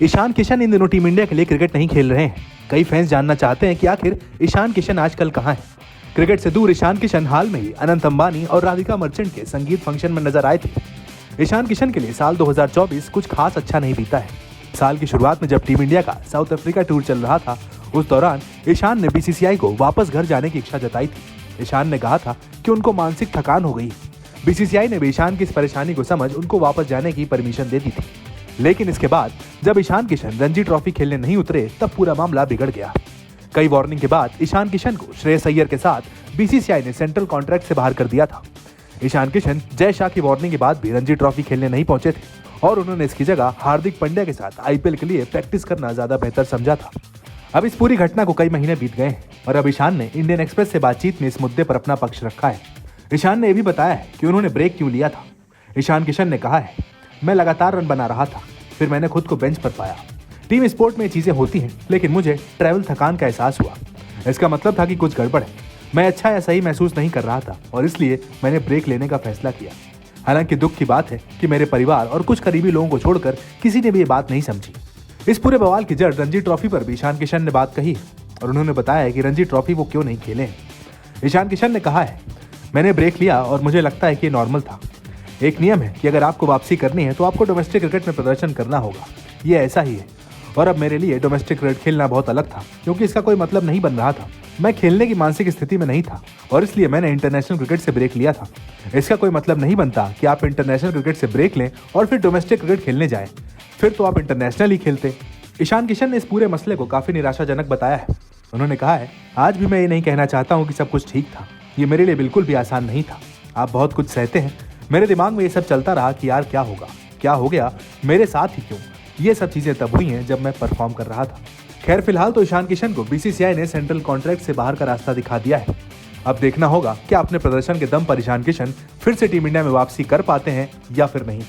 ईशान किशन इन दिनों team India के लिए क्रिकेट नहीं खेल रहे हैं। कई फैंस जानना चाहते हैं कि आखिर ईशान किशन आजकल कहां है। क्रिकेट से दूर ईशान किशन हाल में ही अनंत अंबानी और राधिका मर्चेंट के संगीत फंक्शन में नजर आए थे। ईशान किशन के लिए साल 2024 कुछ खास अच्छा नहीं बीता है। साल की शुरुआत में जब टीम इंडिया का साउथ अफ्रीका टूर चल रहा था, उस दौरान ईशान ने बीसीसीआई को वापस घर जाने की इच्छा जताई थी। ईशान ने कहा था कि उनको मानसिक थकान हो गई। बीसीसीआई ने भी ईशान की इस परेशानी को समझ उनको वापस जाने की परमिशन दे दी थी। लेकिन इसके बाद जब ईशान किशन रणजी ट्रॉफी खेलने नहीं उतरे, तब पूरा मामला बिगड़ गया। कई वार्निंग के बाद ईशान किशन को श्रेयस अय्यर के साथ बीसीसीआई ने सेंट्रल कॉन्ट्रैक्ट से बाहर कर दिया था। ईशान किशन जय शाह की वार्निंग के बाद भी रणजी ट्रॉफी खेलने नहीं पहुंचे थे और उन्होंने इसकी जगह हार्दिक पांड्या के साथ आईपीएल के लिए प्रैक्टिस करना ज्यादा बेहतर समझा था। अब इस पूरी घटना को कई महीने बीत गए हैं और अब ईशान ने इंडियन एक्सप्रेस से बातचीत में इस मुद्दे पर अपना पक्ष रखा है। ईशान ने यह भी बताया है कि उन्होंने ब्रेक क्यों लिया था। ईशान किशन ने कहा है, मैं लगातार रन बना रहा था, फिर मैंने खुद को बेंच पर पाया। टीम स्पोर्ट में ये चीजें होती हैं, लेकिन मुझे ट्रैवल थकान का एहसास हुआ। इसका मतलब था कि कुछ गड़बड़ है। मैं अच्छा या सही महसूस नहीं कर रहा था और इसलिए मैंने ब्रेक लेने का फैसला किया। हालांकि दुख की बात है कि मेरे परिवार और कुछ करीबी लोगों को छोड़कर किसी ने भी ये बात नहीं समझी। इस पूरे बवाल की जड़ रणजी ट्रॉफी पर भी ईशान किशन ने बात कही और उन्होंने बताया है कि रणजी ट्रॉफी वो क्यों नहीं खेले हैं। ईशान किशन ने कहा है, मैंने ब्रेक लिया और मुझे लगता है कि ये नॉर्मल था। एक नियम है कि अगर आपको वापसी करनी है तो आपको डोमेस्टिक क्रिकेट में प्रदर्शन करना होगा। ये ऐसा ही है और अब मेरे लिए डोमेस्टिक क्रिकेट खेलना बहुत अलग था, क्योंकि इसका कोई मतलब नहीं बन रहा था। मैं खेलने की मानसिक स्थिति में नहीं था और इसलिए मैंने इंटरनेशनल क्रिकेट से ब्रेक लिया था। इसका कोई मतलब नहीं बनता कि आप इंटरनेशनल क्रिकेट से ब्रेक लें और फिर डोमेस्टिक क्रिकेट खेलने जाएं, फिर तो आप इंटरनेशनल ही खेलते। ईशान किशन ने इस पूरे मसले को काफी निराशाजनक बताया है। उन्होंने कहा है, आज भी मैं ये नहीं कहना चाहता हूँ कि सब कुछ ठीक था। ये मेरे लिए बिल्कुल भी आसान नहीं था। आप बहुत कुछ सहते हैं। मेरे दिमाग में ये सब चलता रहा कि यार क्या होगा, क्या हो गया, मेरे साथ ही क्यों। ये सब चीजें तब हुई हैं जब मैं परफॉर्म कर रहा था। खैर, फिलहाल तो ईशान किशन को बीसीसीआई ने सेंट्रल कॉन्ट्रैक्ट से बाहर का रास्ता दिखा दिया है। अब देखना होगा कि अपने प्रदर्शन के दम पर ईशान किशन फिर से टीम इंडिया में वापसी कर पाते हैं या फिर नहीं।